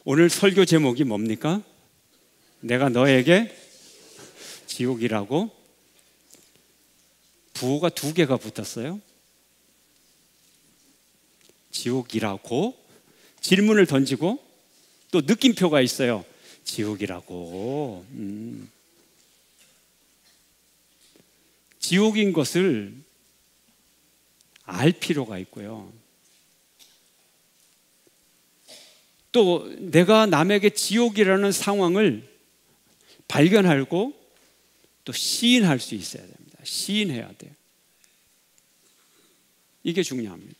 오늘 설교 제목이 뭡니까? 내가 너에게 지옥이라고. 부호가 2개가 붙었어요. 지옥이라고 질문을 던지고 또 느낌표가 있어요. 지옥이라고. 지옥인 것을 알 필요가 있고요. 또 내가 남에게 지옥이라는 상황을 발견하고 또 시인할 수 있어야 됩니다. 시인해야 돼요. 이게 중요합니다.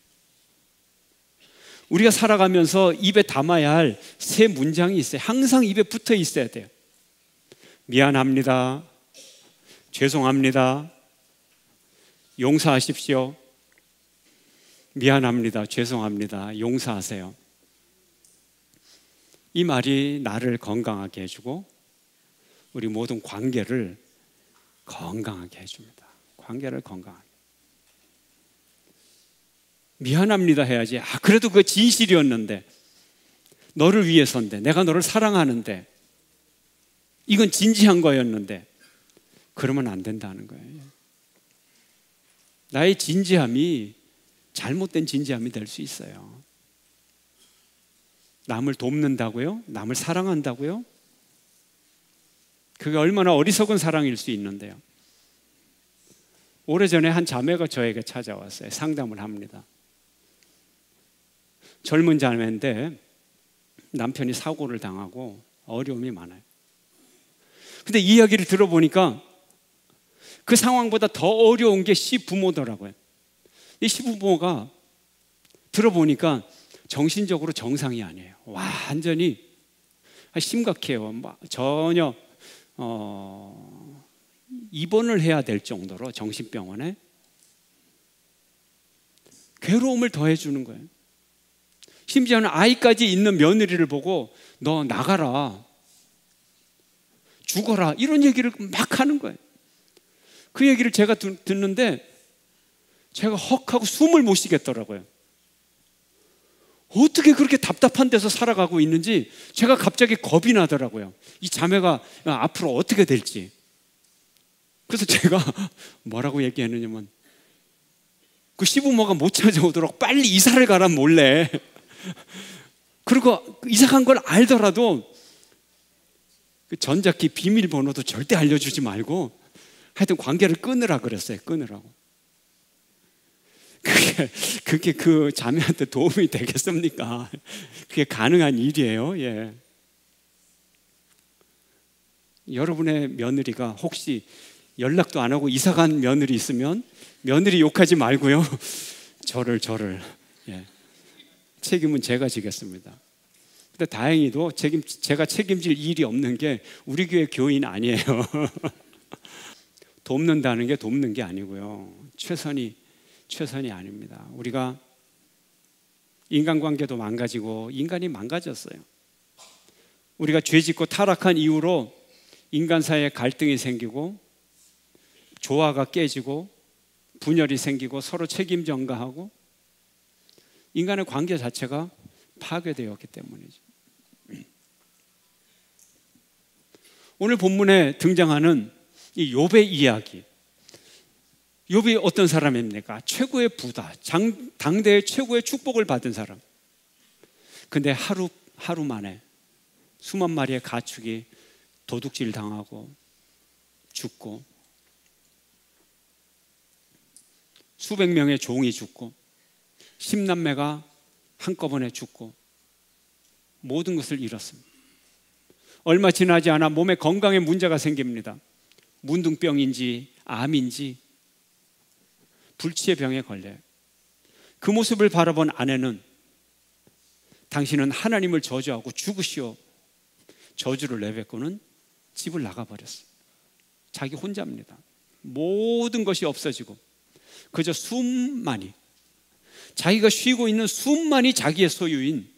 우리가 살아가면서 입에 담아야 할 3문장이 있어요. 항상 입에 붙어 있어야 돼요. 미안합니다. 죄송합니다. 용서하십시오. 미안합니다. 죄송합니다. 용서하세요. 이 말이 나를 건강하게 해주고 우리 모든 관계를 건강하게 해줍니다. 관계를 건강하게. 미안합니다 해야지. 그래도 그 진실이었는데, 너를 위해서인데, 내가 너를 사랑하는데, 이건 진지한 거였는데, 그러면 안 된다는 거예요. 나의 진지함이 잘못된 진지함이 될 수 있어요. 남을 돕는다고요? 남을 사랑한다고요? 그게 얼마나 어리석은 사랑일 수 있는데요. 오래전에 한 자매가 저에게 찾아왔어요. 상담을 합니다. 젊은 자매인데 남편이 사고를 당하고 어려움이 많아요. 근데 이야기를 들어보니까 그 상황보다 더 어려운 게 시부모더라고요. 이 시부모가 들어보니까 정신적으로 정상이 아니에요. 완전히 심각해요. 전혀 입원을 해야 될 정도로 정신병원에 괴로움을 더해주는 거예요. 심지어는 아이까지 있는 며느리를 보고 너 나가라, 죽어라, 이런 얘기를 막 하는 거예요. 그 얘기를 제가 듣는데 제가 헉하고 숨을 못 쉬겠더라고요. 어떻게 그렇게 답답한 데서 살아가고 있는지 제가 갑자기 겁이 나더라고요. 이 자매가 앞으로 어떻게 될지. 그래서 제가 뭐라고 얘기했느냐면, 그 시부모가 못 찾아오도록 빨리 이사를 가라, 몰래. 그리고 이사 간 걸 알더라도 그 전자키 비밀번호도 절대 알려주지 말고 하여튼 관계를 끊으라 그랬어요. 끊으라고. 그게 그 자매한테 도움이 되겠습니까? 그게 가능한 일이에요. 예. 여러분의 며느리가 혹시 연락도 안 하고 이사 간 며느리 있으면 며느리 욕하지 말고요. 저를 예. 책임은 제가 지겠습니다. 근데 다행히도 제가 책임질 일이 없는 게 우리 교회 교인 아니에요. 돕는다는 게 돕는 게 아니고요. 최선이 아닙니다. 우리가 인간관계도 망가지고 인간이 망가졌어요. 우리가 죄짓고 타락한 이후로 인간 사이에 갈등이 생기고 조화가 깨지고 분열이 생기고 서로 책임 전가하고 인간의 관계 자체가 파괴되었기 때문이죠. 오늘 본문에 등장하는 이 욥의 이야기, 욥이 어떤 사람입니까? 최고의 부자, 당대의 최고의 축복을 받은 사람. 근데 하루 만에 수만 마리의 가축이 도둑질 당하고 죽고 수백 명의 종이 죽고 10남매가 한꺼번에 죽고 모든 것을 잃었습니다. 얼마 지나지 않아 몸에 건강에 문제가 생깁니다. 문둥병인지 암인지 불치의 병에 걸려요. 그 모습을 바라본 아내는 당신은 하나님을 저주하고 죽으시오, 저주를 내뱉고는 집을 나가버렸어요. 자기 혼자입니다. 모든 것이 없어지고 그저 숨만이, 자기가 쉬고 있는 숨만이 자기의 소유인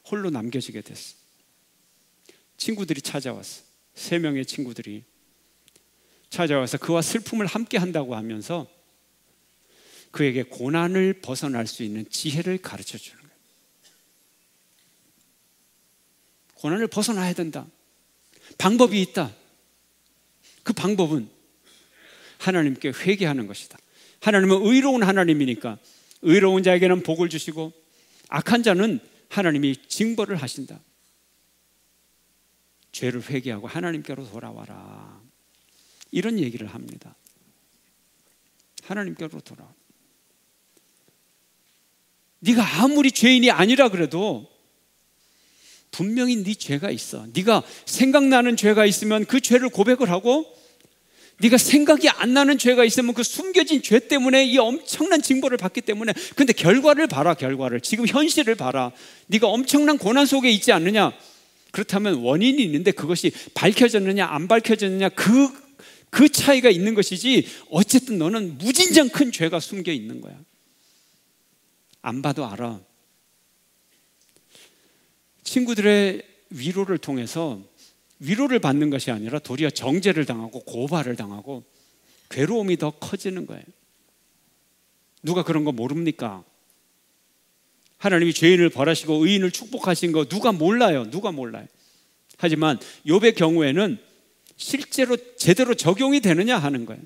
홀로 남겨지게 됐어요. 친구들이 찾아왔어요. 3명의 친구들이 찾아와서 그와 슬픔을 함께 한다고 하면서 그에게 고난을 벗어날 수 있는 지혜를 가르쳐 주는 거예요. 고난을 벗어나야 된다. 방법이 있다. 그 방법은 하나님께 회개하는 것이다. 하나님은 의로운 하나님이니까 의로운 자에게는 복을 주시고 악한 자는 하나님이 징벌을 하신다. 죄를 회개하고 하나님께로 돌아와라. 이런 얘기를 합니다. 하나님께로 돌아와. 네가 아무리 죄인이 아니라 그래도 분명히 네 죄가 있어. 네가 생각나는 죄가 있으면 그 죄를 고백을 하고, 네가 생각이 안 나는 죄가 있으면 그 숨겨진 죄 때문에 이 엄청난 징벌을 받기 때문에. 근데 결과를 봐라. 결과를, 지금 현실을 봐라. 네가 엄청난 고난 속에 있지 않느냐? 그렇다면 원인이 있는데 그것이 밝혀졌느냐 안 밝혀졌느냐, 그 차이가 있는 것이지, 어쨌든 너는 무진장 큰 죄가 숨겨 있는 거야. 안 봐도 알아. 친구들의 위로를 통해서 위로를 받는 것이 아니라 도리어 정죄를 당하고 고발을 당하고 괴로움이 더 커지는 거예요. 누가 그런 거 모릅니까? 하나님이 죄인을 벌하시고 의인을 축복하신 거 누가 몰라요? 누가 몰라요? 하지만 욥의 경우에는 실제로 제대로 적용이 되느냐 하는 거예요.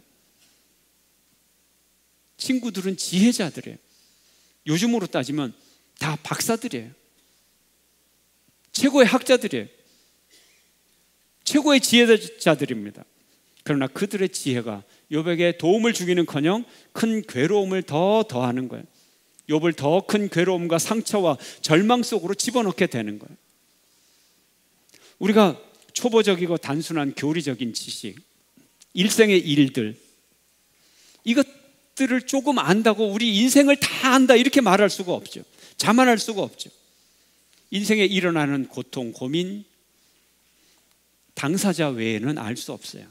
친구들은 지혜자들이에요. 요즘으로 따지면 다 박사들이에요. 최고의 학자들이에요. 최고의 지혜자들입니다. 그러나 그들의 지혜가 욥에게 도움을 주기는커녕 큰 괴로움을 더 더하는 거예요. 욥을 더 큰 괴로움과 상처와 절망 속으로 집어넣게 되는 거예요. 우리가 초보적이고 단순한 교리적인 지식, 일생의 일들, 이것들을 조금 안다고 우리 인생을 다 안다 이렇게 말할 수가 없죠. 자만할 수가 없죠. 인생에 일어나는 고통, 고민, 당사자 외에는 알 수 없어요.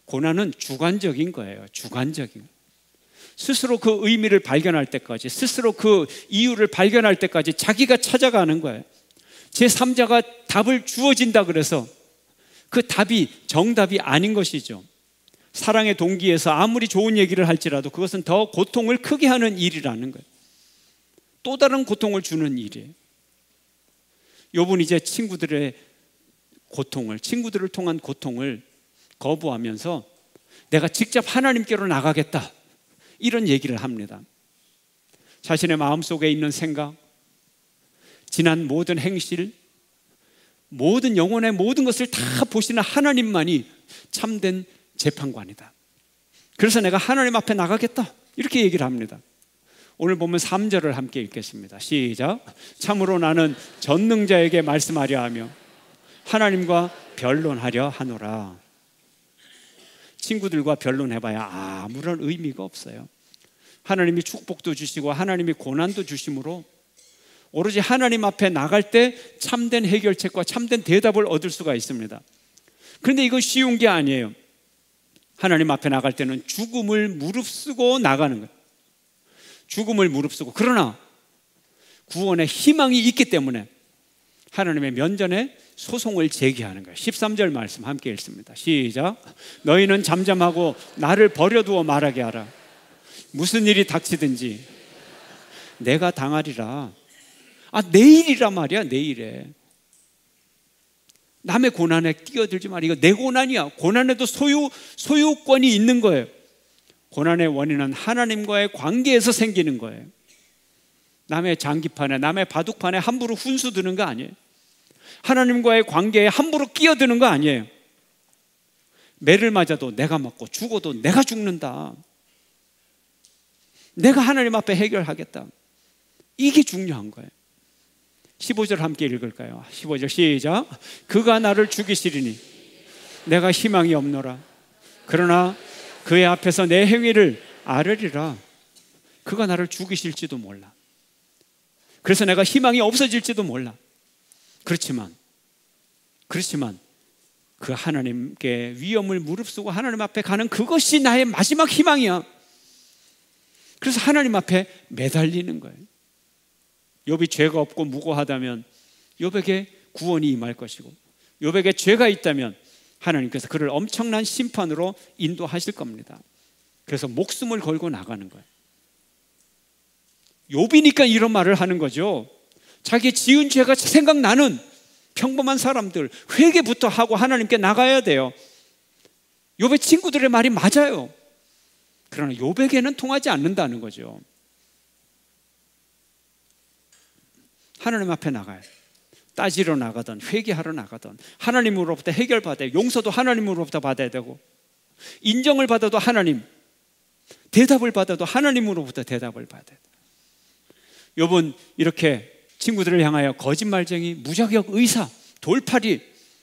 고난은 주관적인 거예요. 주관적인. 스스로 그 의미를 발견할 때까지, 스스로 그 이유를 발견할 때까지 자기가 찾아가는 거예요. 제3자가 답을 주어진다 그래서 그 답이 정답이 아닌 것이죠. 사랑의 동기에서 아무리 좋은 얘기를 할지라도 그것은 더 고통을 크게 하는 일이라는 거예요. 또 다른 고통을 주는 일이에요. 욥은 이제 친구들의 고통을, 친구들을 통한 고통을 거부하면서 내가 직접 하나님께로 나가겠다, 이런 얘기를 합니다. 자신의 마음속에 있는 생각, 지난 모든 행실, 모든 영혼의 모든 것을 다 보시는 하나님만이 참된 재판관이다. 그래서 내가 하나님 앞에 나가겠다, 이렇게 얘기를 합니다. 오늘 보면 3절을 함께 읽겠습니다. 시작. 참으로 나는 전능자에게 말씀하려 하며 하나님과 변론하려 하노라. 친구들과 변론해봐야 아무런 의미가 없어요. 하나님이 축복도 주시고 하나님이 고난도 주심으로 오로지 하나님 앞에 나갈 때 참된 해결책과 참된 대답을 얻을 수가 있습니다. 그런데 이건 쉬운 게 아니에요. 하나님 앞에 나갈 때는 죽음을 무릅쓰고 나가는 거예요. 죽음을 무릅쓰고. 그러나 구원의 희망이 있기 때문에 하나님의 면전에 소송을 제기하는 거예요. 13절 말씀 함께 읽습니다. 시작. 너희는 잠잠하고 나를 버려두어 말하게 하라. 무슨 일이 닥치든지 내가 당하리라. 내일이라 말이야. 내일에. 남의 고난에 끼어들지 말아. 이거 내 고난이야. 고난에도 소유권이 있는 거예요. 고난의 원인은 하나님과의 관계에서 생기는 거예요. 남의 장기판에, 남의 바둑판에 함부로 훈수 드는 거 아니에요. 하나님과의 관계에 함부로 끼어드는 거 아니에요. 매를 맞아도 내가 맞고 죽어도 내가 죽는다. 내가 하나님 앞에 해결하겠다. 이게 중요한 거예요. 15절 함께 읽을까요? 15절 시작. 그가 나를 죽이시리니 내가 희망이 없노라. 그러나 그의 앞에서 내 행위를 아뢰리라. 그가 나를 죽이실지도 몰라. 그래서 내가 희망이 없어질지도 몰라. 그렇지만 그 하나님께 위험을 무릅쓰고 하나님 앞에 가는 그것이 나의 마지막 희망이야. 그래서 하나님 앞에 매달리는 거예요. 욥이 죄가 없고 무고하다면 욥에게 구원이 임할 것이고, 욥에게 죄가 있다면 하나님께서 그를 엄청난 심판으로 인도하실 겁니다. 그래서 목숨을 걸고 나가는 거예요. 욥이니까 이런 말을 하는 거죠. 자기 지은 죄가 생각나는 평범한 사람들, 회개부터 하고 하나님께 나가야 돼요. 욥의 친구들의 말이 맞아요. 그러나 욥에게는 통하지 않는다는 거죠. 하나님 앞에 나가야 돼요. 따지러 나가든 회개하러 나가든 하나님으로부터 해결받아야 돼요. 용서도 하나님으로부터 받아야 되고, 인정을 받아도 하나님, 대답을 받아도 하나님으로부터 대답을 받아야 돼요. 욥은 이렇게 친구들을 향하여 거짓말쟁이, 무자격 의사, 돌팔이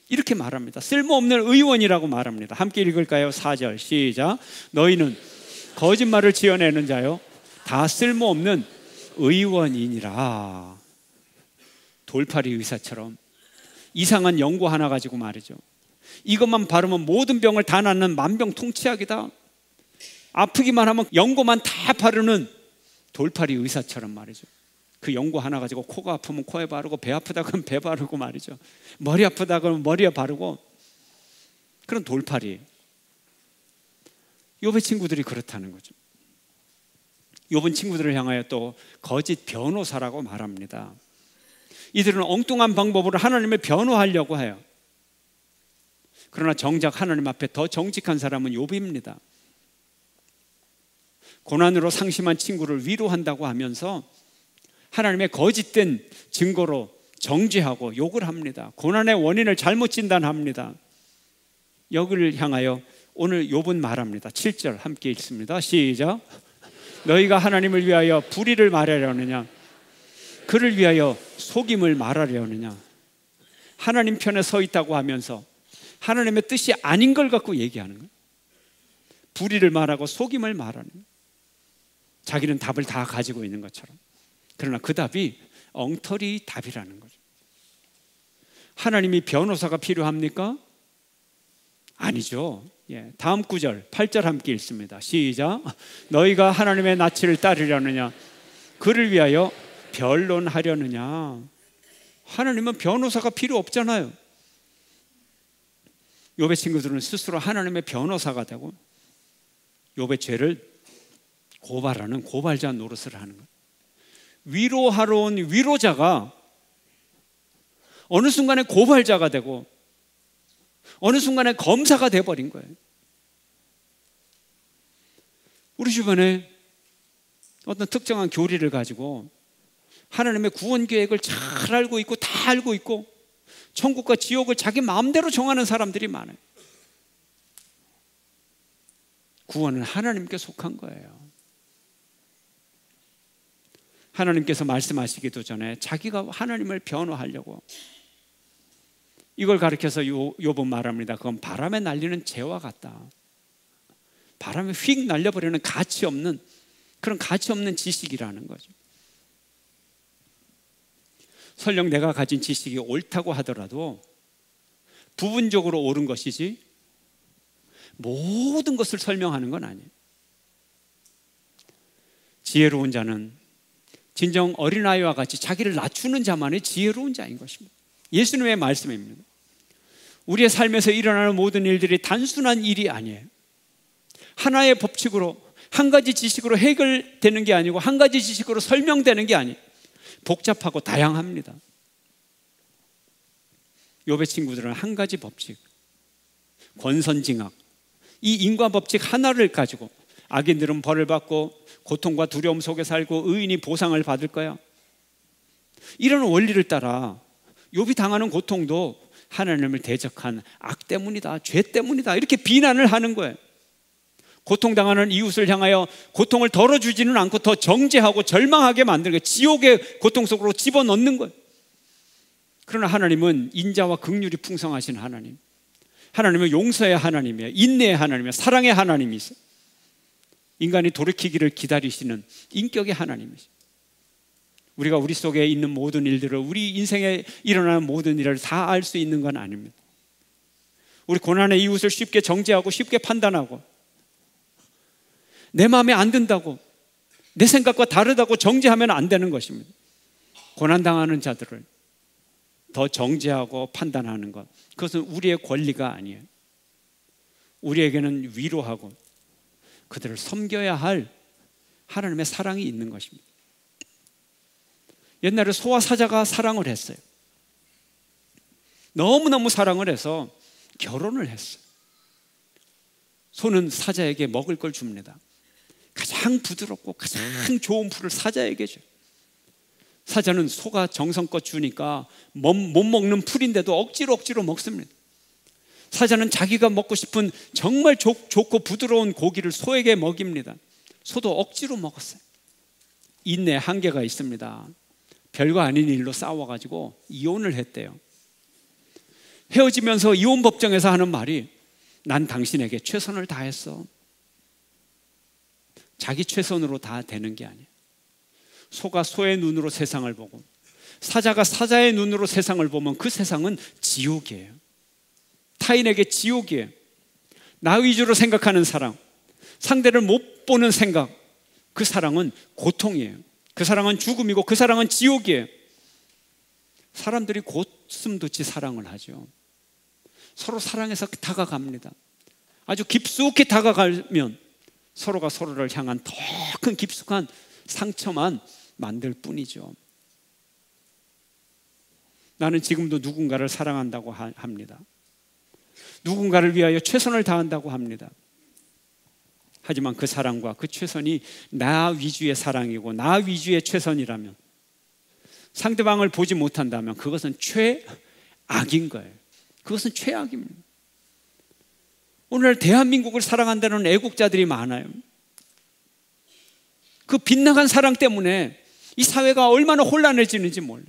이렇게 말합니다. 쓸모없는 의원이라고 말합니다. 함께 읽을까요? 4절 시작. 너희는 거짓말을 지어내는 자요 다 쓸모없는 의원이니라. 돌팔이 의사처럼 이상한 연고 하나 가지고 말이죠. 이것만 바르면 모든 병을 다 낫는 만병통치약이다. 아프기만 하면 연고만 다 바르는 돌팔이 의사처럼 말이죠. 그 연고 하나 가지고 코가 아프면 코에 바르고, 배 아프다 그러면 배 바르고 말이죠. 머리 아프다 그러면 머리에 바르고, 그런 돌팔이. 욥의 친구들이 그렇다는 거죠. 욥은 친구들을 향하여 또 거짓 변호사라고 말합니다. 이들은 엉뚱한 방법으로 하나님을 변호하려고 해요. 그러나 정작 하나님 앞에 더 정직한 사람은 욥입니다. 고난으로 상심한 친구를 위로한다고 하면서 하나님의 거짓된 증거로 정죄하고 욕을 합니다. 고난의 원인을 잘못 진단합니다. 여기를 향하여 오늘 욥은 말합니다. 7절 함께 읽습니다. 시작. 너희가 하나님을 위하여 불의를 말하려느냐, 그를 위하여 속임을 말하려느냐. 하나님 편에 서 있다고 하면서 하나님의 뜻이 아닌 걸 갖고 얘기하는 거예요. 불의를 말하고 속임을 말하는 거예요. 자기는 답을 다 가지고 있는 것처럼. 그러나 그 답이 엉터리 답이라는 거죠. 하나님이 변호사가 필요합니까? 아니죠. 다음 9절 8절 함께 읽습니다. 시작. 너희가 하나님의 낯을 따르려느냐, 그를 위하여 변론하려느냐. 하나님은 변호사가 필요 없잖아요. 욥의 친구들은 스스로 하나님의 변호사가 되고 욥의 죄를 고발하는 고발자 노릇을 하는 거예요. 위로하러 온 위로자가 어느 순간에 고발자가 되고 어느 순간에 검사가 돼버린 거예요. 우리 주변에 어떤 특정한 교리를 가지고 하나님의 구원 계획을 잘 알고 있고 다 알고 있고 천국과 지옥을 자기 마음대로 정하는 사람들이 많아요. 구원은 하나님께 속한 거예요. 하나님께서 말씀하시기도 전에 자기가 하나님을 변호하려고, 이걸 가리켜서 욥은 말합니다. 그건 바람에 날리는 재와 같다. 바람에 휙 날려버리는 가치 없는, 그런 가치 없는 지식이라는 거죠. 설령 내가 가진 지식이 옳다고 하더라도 부분적으로 옳은 것이지 모든 것을 설명하는 건 아니에요. 지혜로운 자는 진정 어린아이와 같이 자기를 낮추는 자만이 지혜로운 자인 것입니다. 예수님의 말씀입니다. 우리의 삶에서 일어나는 모든 일들이 단순한 일이 아니에요. 하나의 법칙으로, 한 가지 지식으로 해결되는 게 아니고 한 가지 지식으로 설명되는 게 아니에요. 복잡하고 다양합니다. 욥의 친구들은 한 가지 법칙, 권선징악, 이 인과 법칙 하나를 가지고 악인들은 벌을 받고 고통과 두려움 속에 살고 의인이 보상을 받을 거야, 이런 원리를 따라 욥이 당하는 고통도 하나님을 대적한 악 때문이다, 죄 때문이다, 이렇게 비난을 하는 거예요. 고통당하는 이웃을 향하여 고통을 덜어주지는 않고 더 정죄하고 절망하게 만드는 거예요. 지옥의 고통 속으로 집어넣는 거예요. 그러나 하나님은 인자와 긍휼이 풍성하신 하나님, 하나님은 용서의 하나님이에요. 인내의 하나님이에요. 사랑의 하나님이세요. 인간이 돌이키기를 기다리시는 인격의 하나님이세요. 우리가 우리 속에 있는 모든 일들을, 우리 인생에 일어나는 모든 일을 다 알 수 있는 건 아닙니다. 우리 고난의 이웃을 쉽게 정죄하고 쉽게 판단하고 내 마음에 안 든다고, 내 생각과 다르다고 정죄하면 안 되는 것입니다. 고난당하는 자들을 더 정죄하고 판단하는 것, 그것은 우리의 권리가 아니에요. 우리에게는 위로하고 그들을 섬겨야 할 하나님의 사랑이 있는 것입니다. 옛날에 소와 사자가 사랑을 했어요. 너무너무 사랑을 해서 결혼을 했어요. 소는 사자에게 먹을 걸 줍니다. 가장 부드럽고 가장 좋은 풀을 사자에게 줘요. 사자는 소가 정성껏 주니까 못 먹는 풀인데도 억지로 먹습니다. 사자는 자기가 먹고 싶은 정말 좋고 부드러운 고기를 소에게 먹입니다. 소도 억지로 먹었어요. 인내에 한계가 있습니다. 별거 아닌 일로 싸워가지고 이혼을 했대요. 헤어지면서 이혼 법정에서 하는 말이, 난 당신에게 최선을 다했어. 자기 최선으로 다 되는 게 아니에요. 소가 소의 눈으로 세상을 보고 사자가 사자의 눈으로 세상을 보면 그 세상은 지옥이에요. 타인에게 지옥이에요. 나 위주로 생각하는 사랑, 상대를 못 보는 생각, 그 사랑은 고통이에요. 그 사랑은 죽음이고 그 사랑은 지옥이에요. 사람들이 고슴도치 사랑을 하죠. 서로 사랑해서 다가갑니다. 아주 깊숙이 다가가면 서로가 서로를 향한 더 큰 깊숙한 상처만 만들 뿐이죠. 나는 지금도 누군가를 사랑한다고 합니다. 누군가를 위하여 최선을 다한다고 합니다. 하지만 그 사랑과 그 최선이 나 위주의 사랑이고 나 위주의 최선이라면, 상대방을 보지 못한다면 그것은 최악인 거예요. 그것은 최악입니다. 오늘 대한민국을 사랑한다는 애국자들이 많아요. 그 빗나간 사랑 때문에 이 사회가 얼마나 혼란해지는지 몰라요.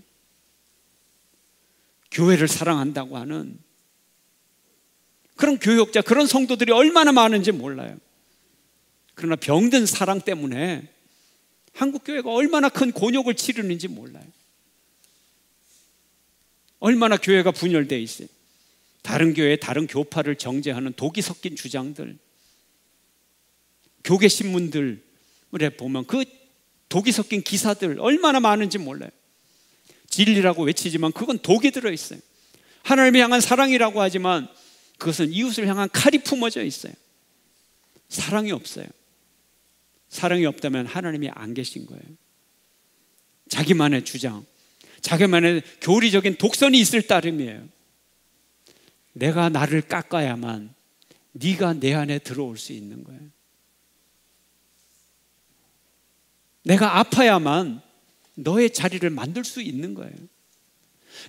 교회를 사랑한다고 하는 그런 교역자, 그런 성도들이 얼마나 많은지 몰라요. 그러나 병든 사랑 때문에 한국교회가 얼마나 큰 곤욕을 치르는지 몰라요. 얼마나 교회가 분열되어 있어요. 다른 교회, 다른 교파를 정죄하는 독이 섞인 주장들, 교계 신문들에 보면 그 독이 섞인 기사들 얼마나 많은지 몰라요. 진리라고 외치지만 그건 독이 들어있어요. 하나님을 향한 사랑이라고 하지만 그것은 이웃을 향한 칼이 품어져 있어요. 사랑이 없어요. 사랑이 없다면 하나님이 안 계신 거예요. 자기만의 주장, 자기만의 교리적인 독선이 있을 따름이에요. 내가 나를 깎아야만 네가 내 안에 들어올 수 있는 거예요. 내가 아파야만 너의 자리를 만들 수 있는 거예요.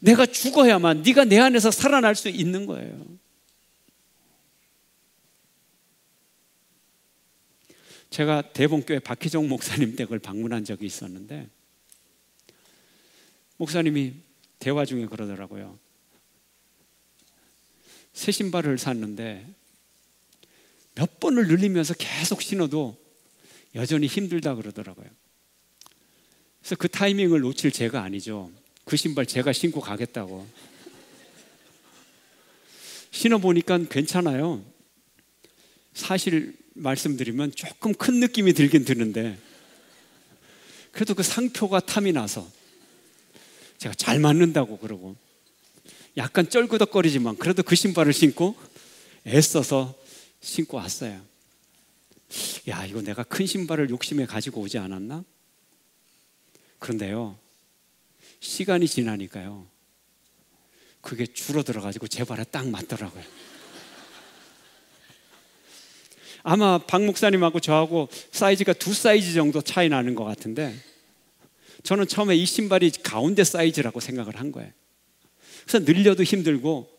내가 죽어야만 네가 내 안에서 살아날 수 있는 거예요. 제가 대본교회 박희정 목사님 댁을 방문한 적이 있었는데, 목사님이 대화 중에 그러더라고요. 새 신발을 샀는데 몇 번을 늘리면서 계속 신어도 여전히 힘들다 그러더라고요. 그래서 그 타이밍을 놓칠 제가 아니죠. 그 신발 제가 신고 가겠다고. 신어보니까 괜찮아요. 사실 말씀드리면 조금 큰 느낌이 들긴 드는데, 그래도 그 상표가 탐이 나서 제가 잘 맞는다고 그러고 약간 쩔구덕거리지만 그래도 그 신발을 신고 애써서 신고 왔어요. 야, 이거 내가 큰 신발을 욕심에 가지고 오지 않았나? 그런데요, 시간이 지나니까요 그게 줄어들어가지고 제 발에 딱 맞더라고요. 아마 박 목사님하고 저하고 사이즈가 2사이즈 정도 차이 나는 것 같은데, 저는 처음에 이 신발이 가운데 사이즈라고 생각을 한 거예요. 그래서 늘려도 힘들고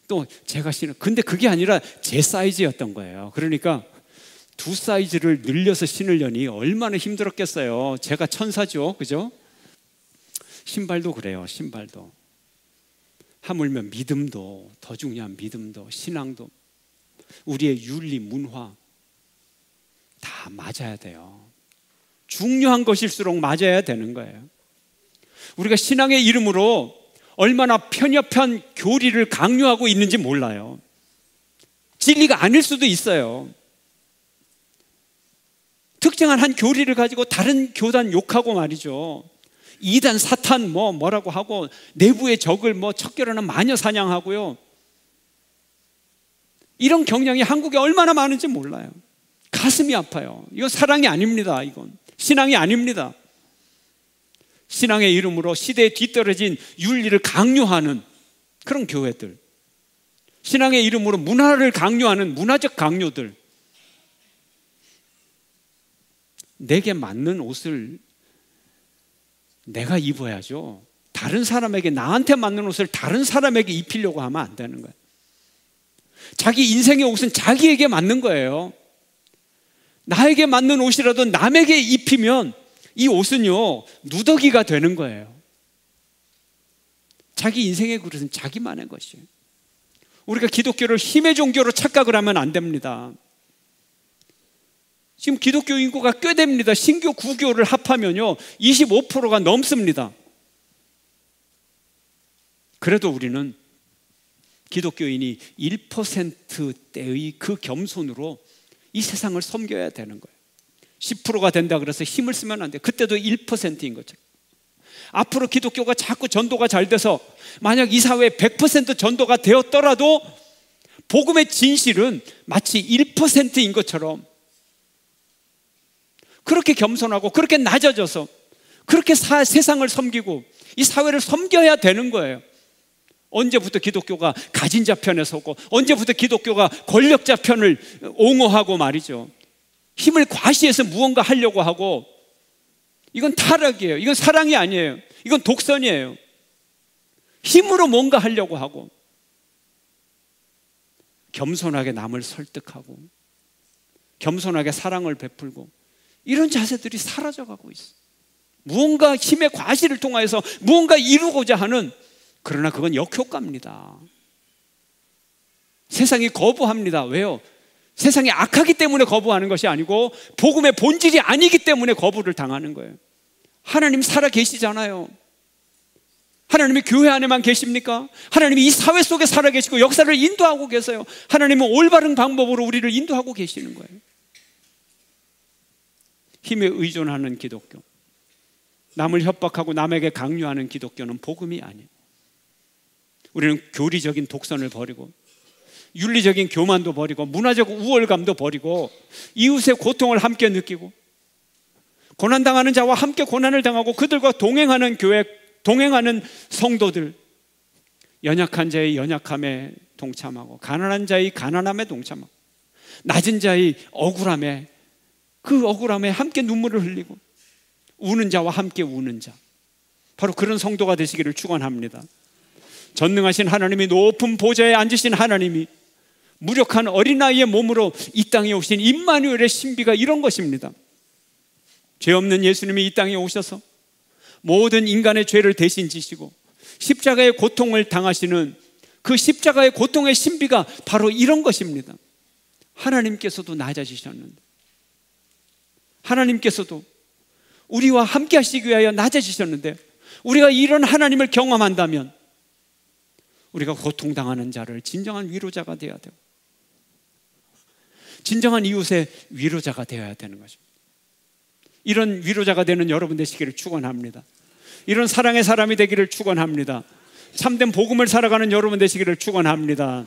또 제가 신은, 근데 그게 아니라 제 사이즈였던 거예요. 그러니까 2사이즈를 늘려서 신으려니 얼마나 힘들었겠어요. 제가 천사죠, 그죠? 신발도 그래요. 신발도 하물며 믿음도, 더 중요한 믿음도, 신앙도, 우리의 윤리, 문화 다 맞아야 돼요. 중요한 것일수록 맞아야 되는 거예요. 우리가 신앙의 이름으로 얼마나 편협한 교리를 강요하고 있는지 몰라요. 진리가 아닐 수도 있어요. 특정한 한 교리를 가지고 다른 교단 욕하고 말이죠. 이단 사탄 뭐라고 하고 내부의 적을 척결하는 마녀 사냥하고요. 이런 경향이 한국에 얼마나 많은지 몰라요. 가슴이 아파요. 이건 사랑이 아닙니다. 이건 신앙이 아닙니다. 신앙의 이름으로 시대에 뒤떨어진 윤리를 강요하는 그런 교회들, 신앙의 이름으로 문화를 강요하는 문화적 강요들, 내게 맞는 옷을 내가 입어야죠. 다른 사람에게, 나한테 맞는 옷을 다른 사람에게 입히려고 하면 안 되는 거예요. 자기 인생의 옷은 자기에게 맞는 거예요. 나에게 맞는 옷이라도 남에게 입히면 이 옷은요, 누더기가 되는 거예요. 자기 인생의 그릇은 자기만의 것이에요. 우리가 기독교를 힘의 종교로 착각을 하면 안 됩니다. 지금 기독교 인구가 꽤 됩니다. 신교, 구교를 합하면요 25%가 넘습니다. 그래도 우리는 기독교인이 1%대의 그 겸손으로 이 세상을 섬겨야 되는 거예요. 10%가 된다 그래서 힘을 쓰면 안 돼요. 그때도 1%인 거죠. 앞으로 기독교가 자꾸 전도가 잘 돼서 만약 이 사회에 100% 전도가 되었더라도 복음의 진실은 마치 1%인 것처럼 그렇게 겸손하고 그렇게 낮아져서 그렇게 세상을 섬기고 이 사회를 섬겨야 되는 거예요. 언제부터 기독교가 가진 자 편에 서고 언제부터 기독교가 권력자 편을 옹호하고 말이죠. 힘을 과시해서 무언가 하려고 하고, 이건 타락이에요. 이건 사랑이 아니에요. 이건 독선이에요. 힘으로 뭔가 하려고 하고, 겸손하게 남을 설득하고 겸손하게 사랑을 베풀고, 이런 자세들이 사라져가고 있어요. 무언가 힘의 과시를 통하여서 무언가 이루고자 하는, 그러나 그건 역효과입니다. 세상이 거부합니다. 왜요? 세상이 악하기 때문에 거부하는 것이 아니고 복음의 본질이 아니기 때문에 거부를 당하는 거예요. 하나님 살아 계시잖아요. 하나님이 교회 안에만 계십니까? 하나님이 이 사회 속에 살아 계시고 역사를 인도하고 계세요. 하나님은 올바른 방법으로 우리를 인도하고 계시는 거예요. 힘에 의존하는 기독교, 남을 협박하고 남에게 강요하는 기독교는 복음이 아니에요. 우리는 교리적인 독선을 버리고 윤리적인 교만도 버리고 문화적 우월감도 버리고 이웃의 고통을 함께 느끼고 고난당하는 자와 함께 고난을 당하고 그들과 동행하는 교회, 동행하는 성도들, 연약한 자의 연약함에 동참하고 가난한 자의 가난함에 동참하고 낮은 자의 억울함에, 그 억울함에 함께 눈물을 흘리고 우는 자와 함께 우는 자, 바로 그런 성도가 되시기를 축원합니다. 전능하신 하나님이, 높은 보좌에 앉으신 하나님이 무력한 어린아이의 몸으로 이 땅에 오신 임마누엘의 신비가 이런 것입니다. 죄 없는 예수님이 이 땅에 오셔서 모든 인간의 죄를 대신 지시고 십자가의 고통을 당하시는 그 십자가의 고통의 신비가 바로 이런 것입니다. 하나님께서도 낮아지셨는데, 하나님께서도 우리와 함께 하시기 위하여 낮아지셨는데, 우리가 이런 하나님을 경험한다면 우리가 고통당하는 자를 진정한 위로자가 되어야 되고 진정한 이웃의 위로자가 되어야 되는 것입니다. 이런 위로자가 되는 여러분 되시기를 축원합니다. 이런 사랑의 사람이 되기를 축원합니다. 참된 복음을 살아가는 여러분 되시기를 축원합니다.